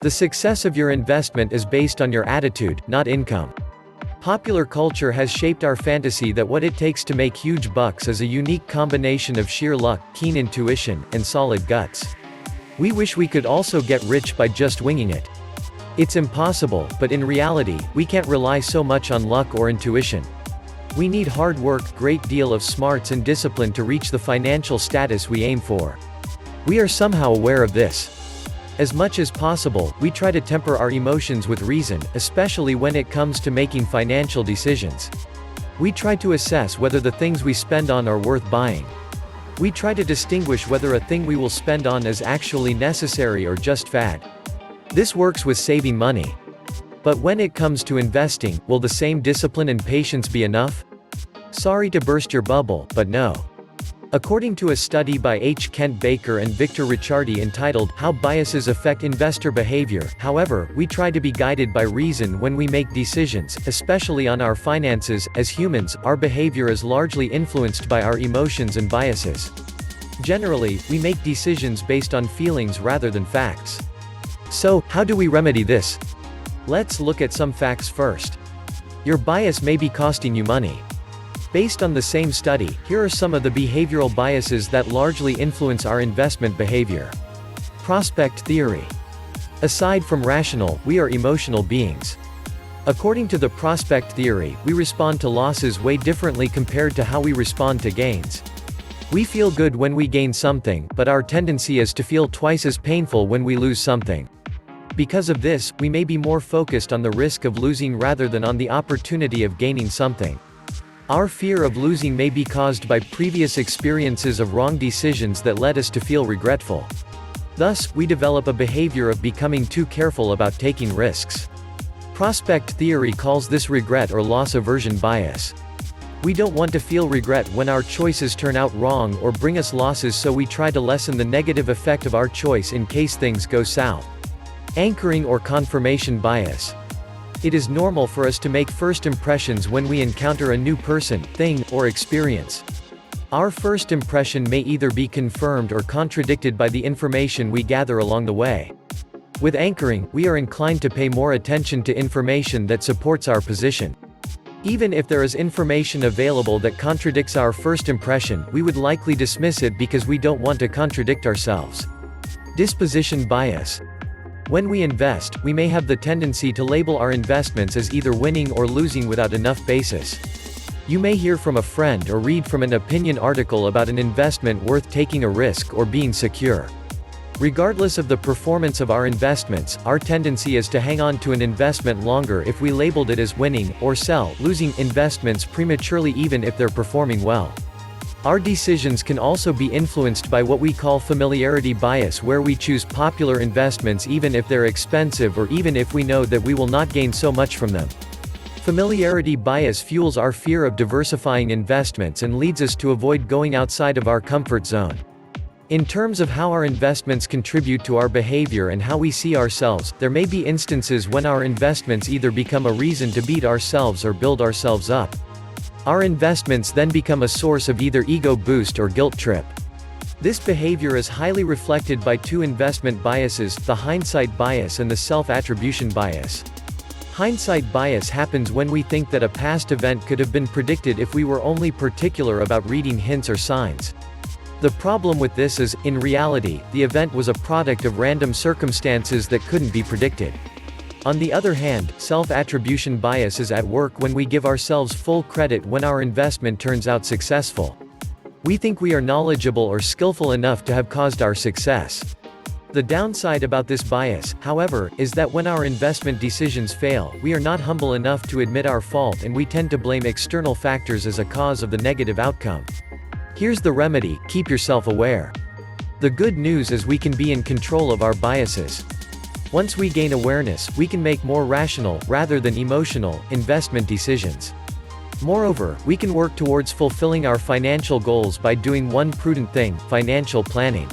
The success of your investment is based on your attitude, not income. Popular culture has shaped our fantasy that what it takes to make huge bucks is a unique combination of sheer luck, keen intuition, and solid guts. We wish we could also get rich by just winging it. It's impossible, but in reality, we can't rely so much on luck or intuition. We need hard work, great deal of smarts and discipline to reach the financial status we aim for. We are somehow aware of this. As much as possible, we try to temper our emotions with reason, especially when it comes to making financial decisions. We try to assess whether the things we spend on are worth buying. We try to distinguish whether a thing we will spend on is actually necessary or just fad. This works with saving money. But when it comes to investing, will the same discipline and patience be enough? Sorry to burst your bubble, but no. According to a study by H. Kent Baker and Victor Ricciardi entitled, How Biases Affect Investor Behavior, however, we try to be guided by reason when we make decisions, especially on our finances. As humans, our behavior is largely influenced by our emotions and biases. Generally, we make decisions based on feelings rather than facts. So, how do we remedy this? Let's look at some facts first. Your bias may be costing you money. Based on the same study, here are some of the behavioral biases that largely influence our investment behavior. Prospect theory. Aside from rational, we are emotional beings. According to the prospect theory, we respond to losses way differently compared to how we respond to gains. We feel good when we gain something, but our tendency is to feel twice as painful when we lose something. Because of this, we may be more focused on the risk of losing rather than on the opportunity of gaining something. Our fear of losing may be caused by previous experiences of wrong decisions that led us to feel regretful. Thus, we develop a behavior of becoming too careful about taking risks. Prospect theory calls this regret or loss aversion bias. We don't want to feel regret when our choices turn out wrong or bring us losses, so we try to lessen the negative effect of our choice in case things go south. Anchoring or confirmation bias. It is normal for us to make first impressions when we encounter a new person, thing, or experience. Our first impression may either be confirmed or contradicted by the information we gather along the way. With anchoring, we are inclined to pay more attention to information that supports our position. Even if there is information available that contradicts our first impression, we would likely dismiss it because we don't want to contradict ourselves. Disposition bias. When we invest, we may have the tendency to label our investments as either winning or losing without enough basis. You may hear from a friend or read from an opinion article about an investment worth taking a risk or being secure. Regardless of the performance of our investments, our tendency is to hang on to an investment longer if we labeled it as winning, or sell losing investments prematurely even if they're performing well. Our decisions can also be influenced by what we call familiarity bias, where we choose popular investments even if they're expensive or even if we know that we will not gain so much from them. Familiarity bias fuels our fear of diversifying investments and leads us to avoid going outside of our comfort zone. In terms of how our investments contribute to our behavior and how we see ourselves, there may be instances when our investments either become a reason to beat ourselves or build ourselves up. Our investments then become a source of either ego boost or guilt trip. This behavior is highly reflected by two investment biases, the hindsight bias and the self-attribution bias. Hindsight bias happens when we think that a past event could have been predicted if we were only particular about reading hints or signs. The problem with this is, in reality, the event was a product of random circumstances that couldn't be predicted. On the other hand, self-attribution bias is at work when we give ourselves full credit when our investment turns out successful. We think we are knowledgeable or skillful enough to have caused our success. The downside about this bias, however, is that when our investment decisions fail, we are not humble enough to admit our fault and we tend to blame external factors as a cause of the negative outcome. Here's the remedy: keep yourself aware. The good news is we can be in control of our biases. Once we gain awareness, we can make more rational, rather than emotional, investment decisions. Moreover, we can work towards fulfilling our financial goals by doing one prudent thing: financial planning.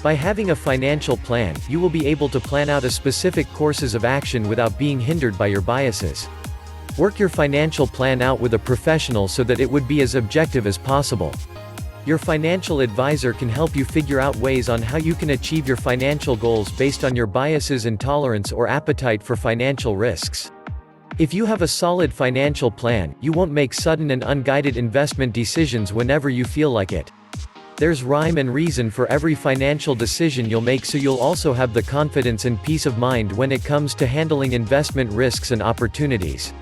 By having a financial plan, you will be able to plan out a specific courses of action without being hindered by your biases. Work your financial plan out with a professional so that it would be as objective as possible. Your financial advisor can help you figure out ways on how you can achieve your financial goals based on your biases and tolerance or appetite for financial risks. If you have a solid financial plan, you won't make sudden and unguided investment decisions whenever you feel like it. There's rhyme and reason for every financial decision you'll make, so you'll also have the confidence and peace of mind when it comes to handling investment risks and opportunities.